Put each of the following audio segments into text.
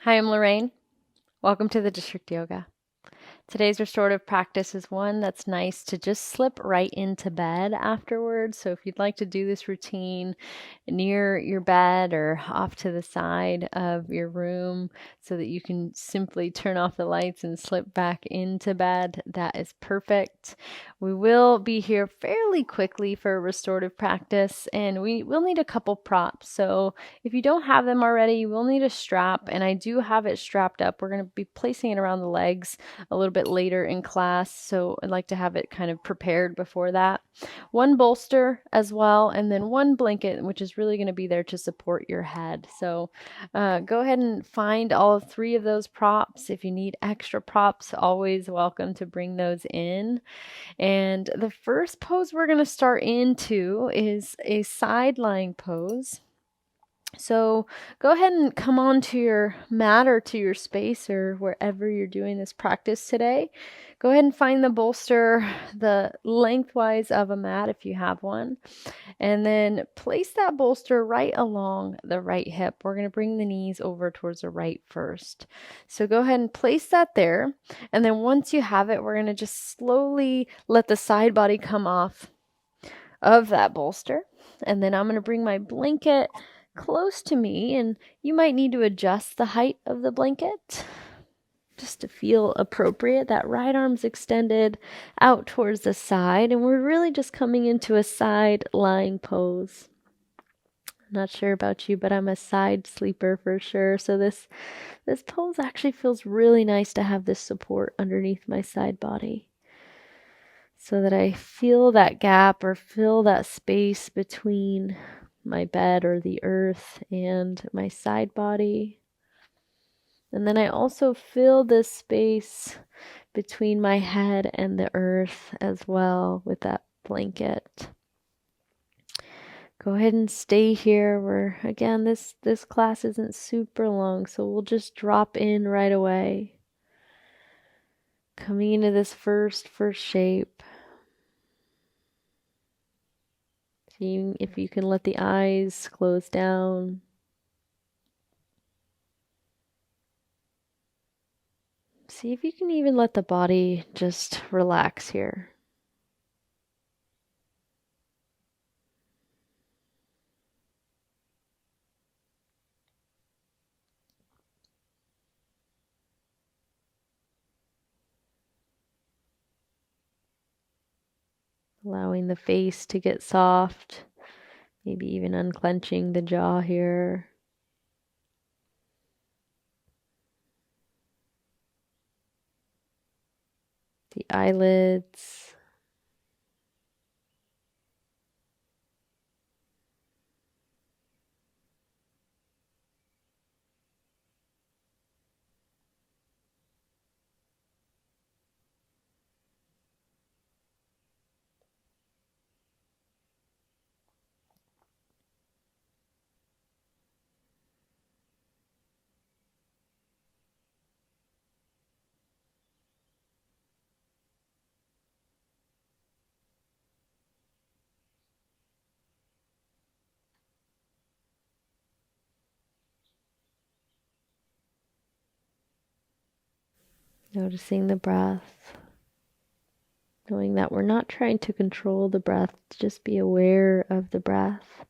Hi, I'm Lorraine. Welcome to the District Yoga. Today's restorative practice is one that's nice to just slip right into bed afterwards. So if you'd like to do this routine near your bed or off to the side of your room so that you can simply turn off the lights and slip back into bed, that is perfect. We will be here fairly quickly for a restorative practice, and we will need a couple props. So if you don't have them already, you will need a strap, and I do have it strapped up. We're going to be placing it around the legs a little bit later in class, so I'd like to have it kind of prepared before that. One bolster as well, and then one blanket, which is really going to be there to support your head. So go ahead and find all three of those props. If you need extra props, always welcome to bring those in. And the first pose we're going to start into is a side lying pose. So go ahead and come onto your mat or to your space or wherever you're doing this practice today. Go ahead and find the bolster the lengthwise of a mat if you have one. And then place that bolster right along the right hip. We're going to bring the knees over towards the right first. So go ahead and place that there. And then once you have it, we're going to just slowly let the side body come off of that bolster. And then I'm going to bring my blanket close to me, and you might need to adjust the height of the blanket just to feel appropriate. That right arm's extended out towards the side, and we're really just coming into a side lying pose. I'm not sure about you, but I'm a side sleeper for sure. So this pose actually feels really nice to have this support underneath my side body, so that I feel that gap or fill that space between my bed or the earth and my side body. And then I also fill this space between my head and the earth as well with that blanket. Go ahead and stay here. Where again, this class isn't super long, so we'll just drop in right away. Coming into this first shape. Seeing if you can let the eyes close down. See if you can even let the body just relax here. Allowing the face to get soft, maybe even unclenching the jaw here. The eyelids. Noticing the breath. Knowing that we're not trying to control the breath, just be aware of the breath.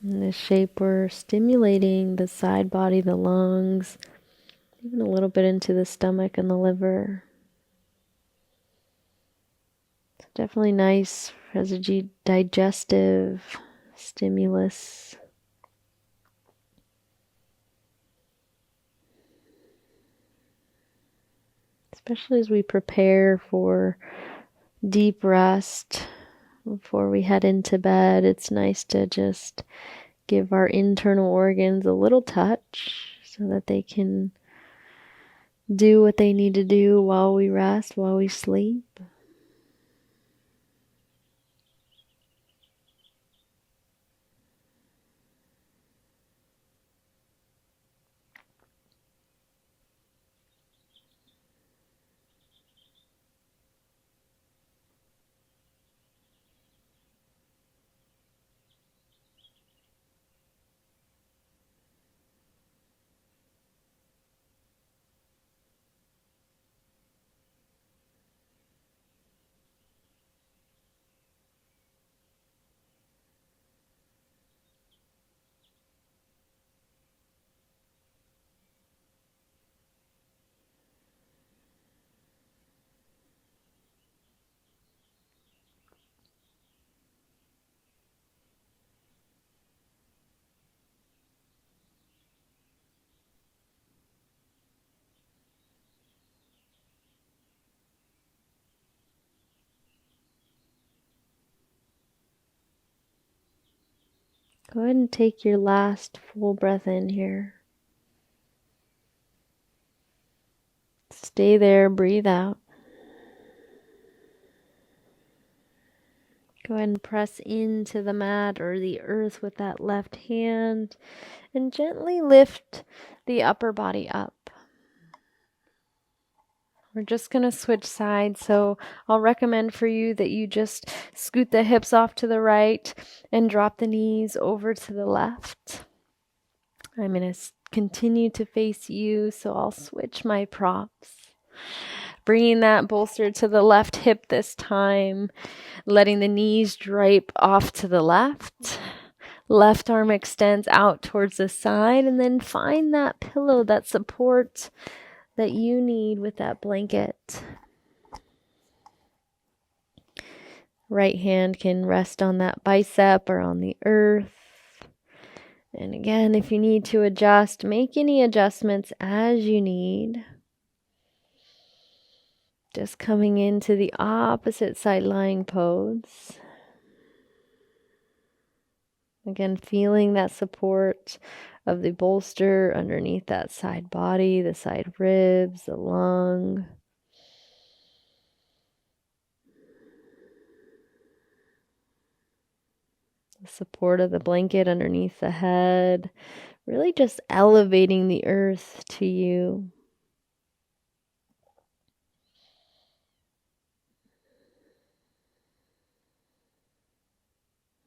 In this shape, we're stimulating the side body, the lungs, even a little bit into the stomach and the liver. It's definitely nice as a digestive stimulus. Especially as we prepare for deep rest before we head into bed, it's nice to just give our internal organs a little touch so that they can do what they need to do while we rest, while we sleep. Go ahead and take your last full breath in here. Stay there, breathe out. Go ahead and press into the mat or the earth with that left hand and gently lift the upper body up. We're just going to switch sides, so I'll recommend for you that you just scoot the hips off to the right and drop the knees over to the left. I'm going to continue to face you, so I'll switch my props. Bringing that bolster to the left hip this time, letting the knees drape off to the left. Left arm extends out towards the side, and then find that pillow, that support that you need with that blanket. Right hand can rest on that bicep or on the earth. And again, if you need to adjust, make any adjustments as you need. Just coming into the opposite side lying pose. Again, feeling that support of the bolster underneath that side body, the side ribs, the lung. The support of the blanket underneath the head. Really just elevating the earth to you.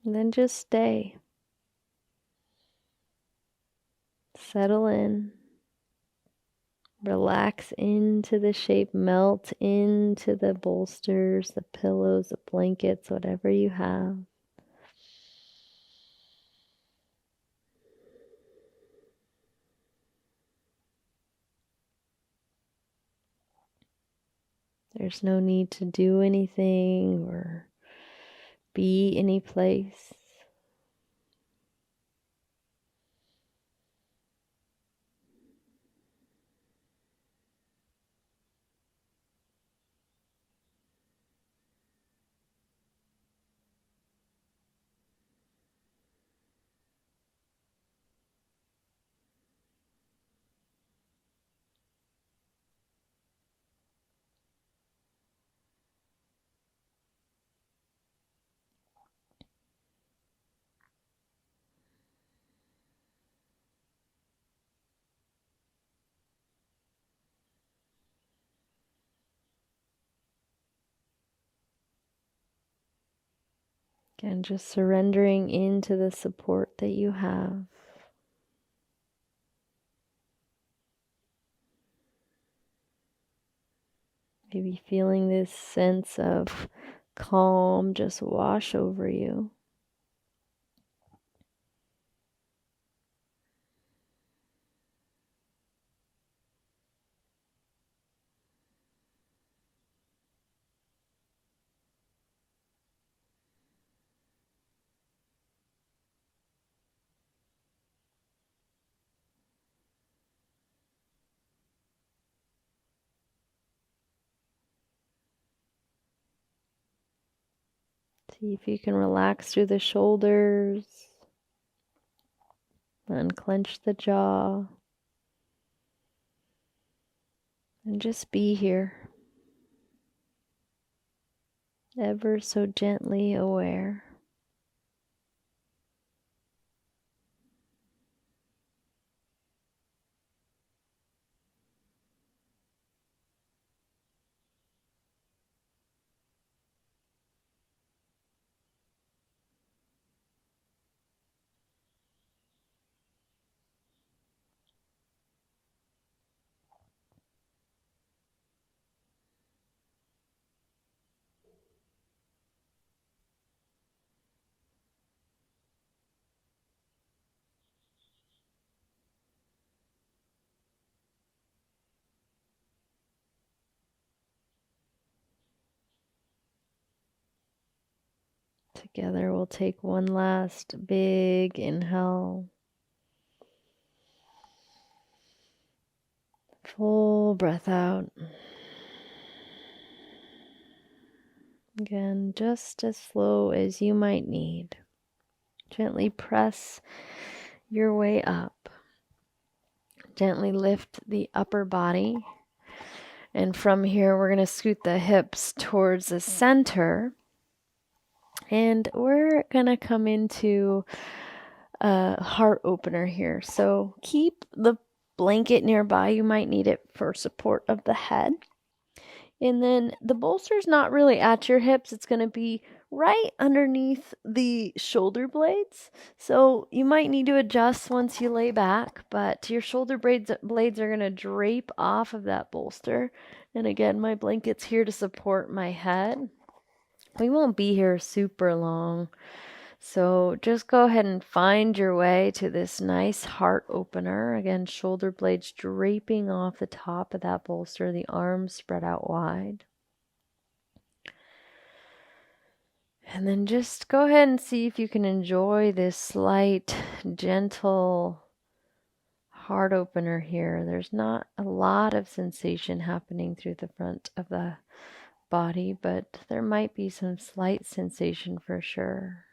And then just stay. Settle in. Relax into the shape. Melt into the bolsters, the pillows, the blankets, whatever you have. There's no need to do anything or be any place. Again, just surrendering into the support that you have. Maybe feeling this sense of calm just wash over you. See if you can relax through the shoulders, unclench the jaw, and just be here, ever so gently aware. Together we'll take one last big inhale. Full breath out. Again, just as slow as you might need. Gently press your way up. Gently lift the upper body. And from here, we're going to scoot the hips towards the center. And we're going to come into a heart opener here. So keep the blanket nearby. You might need it for support of the head. And then the bolster's not really at your hips. It's going to be right underneath the shoulder blades. So you might need to adjust once you lay back, but your shoulder blades are going to drape off of that bolster. And again, my blanket's here to support my head. We won't be here super long. So just go ahead and find your way to this nice heart opener. Again, shoulder blades draping off the top of that bolster, the arms spread out wide. And then just go ahead and see if you can enjoy this slight, gentle heart opener here. There's not a lot of sensation happening through the front of the body, but there might be some slight sensation for sure.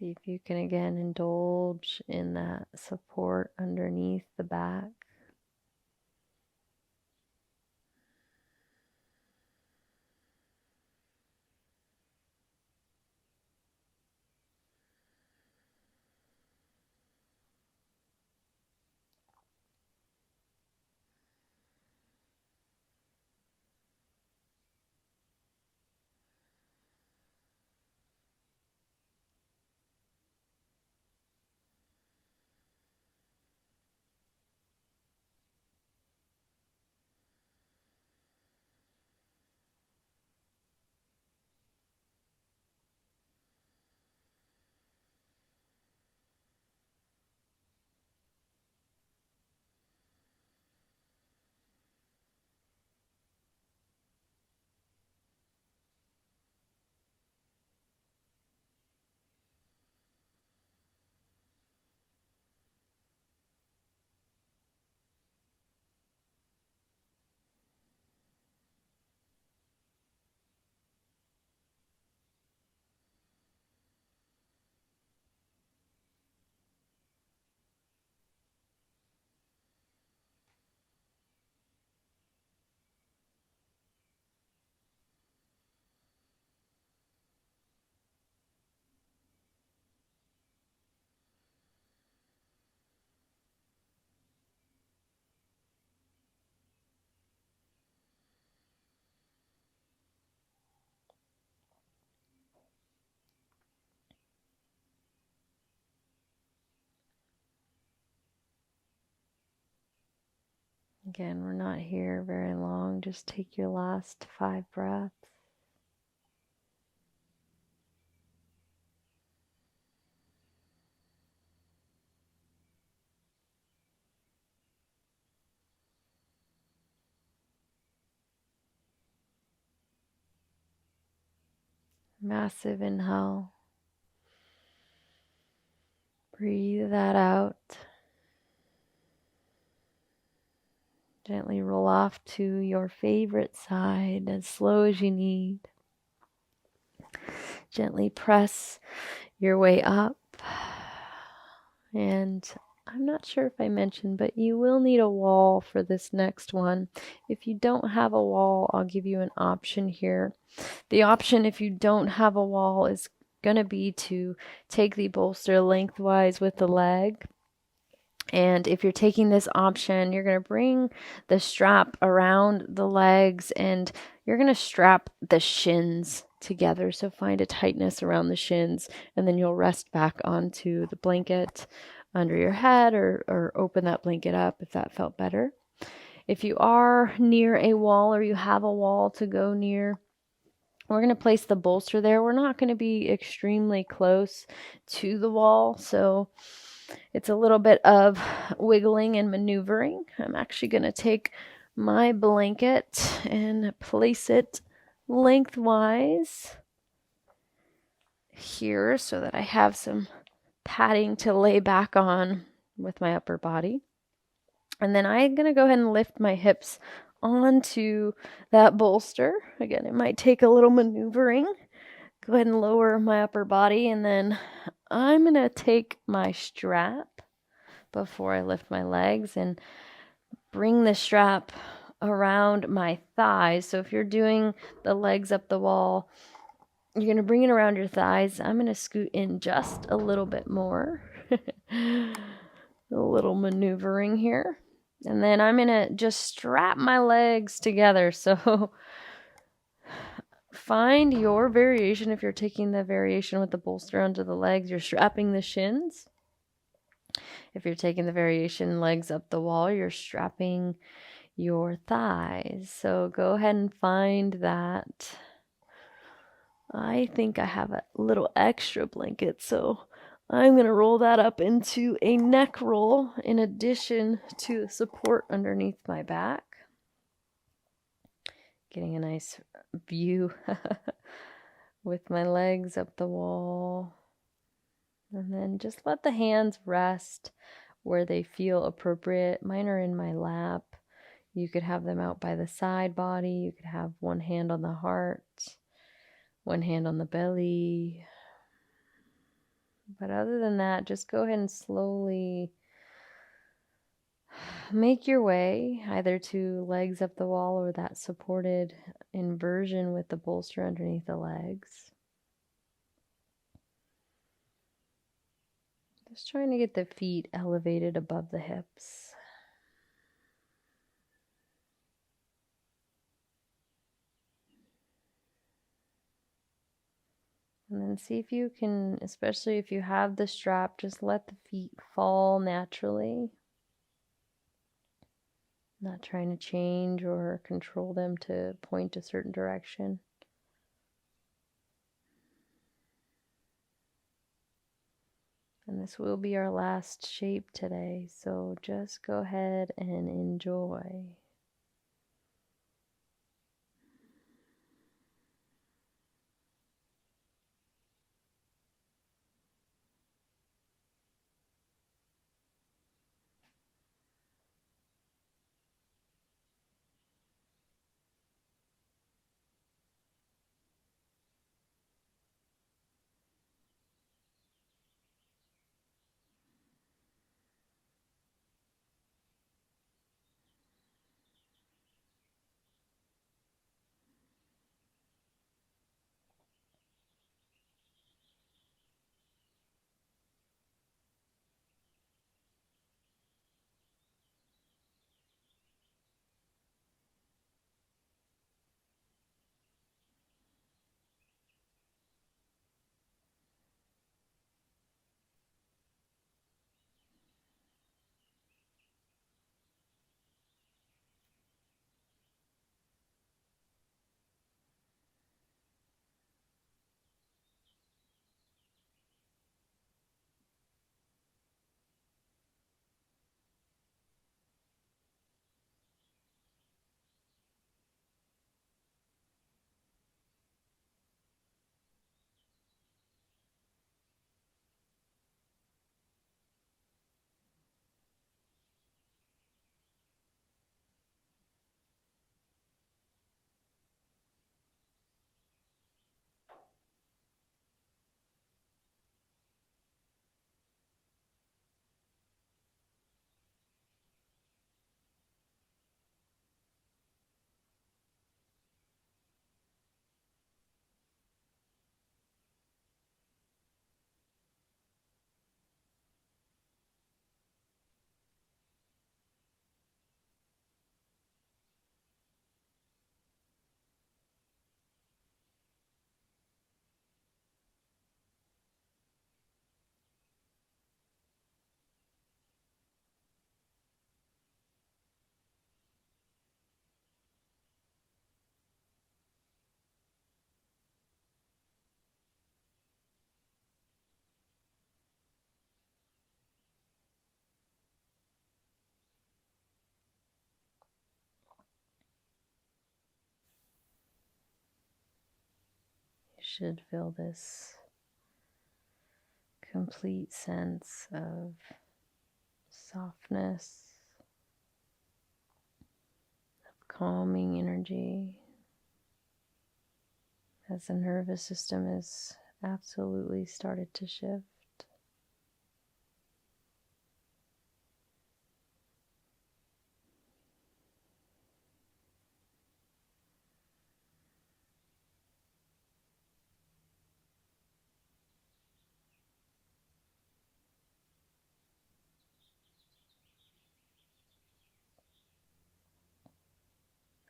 See if you can again indulge in that support underneath the back. Again, we're not here very long. Just take your last 5 breaths. Massive inhale. Breathe that out. Gently roll off to your favorite side as slow as you need. Gently press your way up. And I'm not sure if I mentioned, but you will need a wall for this next one. If you don't have a wall, I'll give you an option here. The option, if you don't have a wall, is going to be to take the bolster lengthwise with the leg. And if you're taking this option, you're going to bring the strap around the legs and you're going to strap the shins together. So find a tightness around the shins and then you'll rest back onto the blanket under your head or open that blanket up if that felt better. If you are near a wall or you have a wall to go near, we're going to place the bolster there. We're not going to be extremely close to the wall, so it's a little bit of wiggling and maneuvering. I'm actually going to take my blanket and place it lengthwise here so that I have some padding to lay back on with my upper body. And then I'm going to go ahead and lift my hips onto that bolster. Again, it might take a little maneuvering. Go ahead and lower my upper body, and then I'm going to take my strap before I lift my legs and bring the strap around my thighs. So if you're doing the legs up the wall, you're going to bring it around your thighs. I'm going to scoot in just a little bit more. A little maneuvering here. And then I'm going to just strap my legs together. So find your variation. If you're taking the variation with the bolster onto the legs, you're strapping the shins. If you're taking the variation legs up the wall, you're strapping your thighs. So go ahead and find that. I think I have a little extra blanket, so I'm going to roll that up into a neck roll in addition to the support underneath my back. Getting a nice view with my legs up the wall. And then just let the hands rest where they feel appropriate. Mine are in my lap. You could have them out by the side body. You could have one hand on the heart, one hand on the belly. But other than that, just go ahead and slowly make your way either to legs up the wall or that supported inversion with the bolster underneath the legs. Just trying to get the feet elevated above the hips. And then see if you can, especially if you have the strap, just let the feet fall naturally. Not trying to change or control them to point a certain direction. And this will be our last shape today, so just go ahead and enjoy. should feel this complete sense of softness, of calming energy, as the nervous system is absolutely started to shift.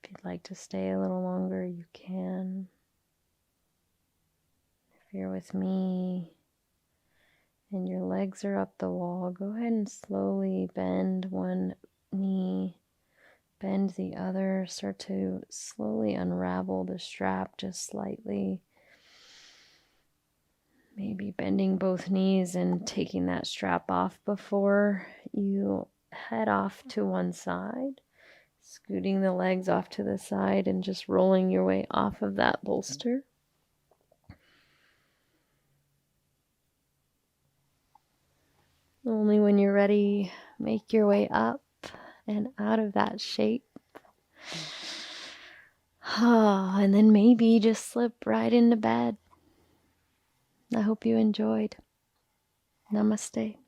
If you'd like to stay a little longer, you can. If you're with me and your legs are up the wall, go ahead and slowly bend one knee, bend the other, start to slowly unravel the strap just slightly. Maybe bending both knees and taking that strap off before you head off to one side. Scooting the legs off to the side and just rolling your way off of that bolster. Only when you're ready, make your way up and out of that shape. And then maybe just slip right into bed. I hope you enjoyed. Namaste.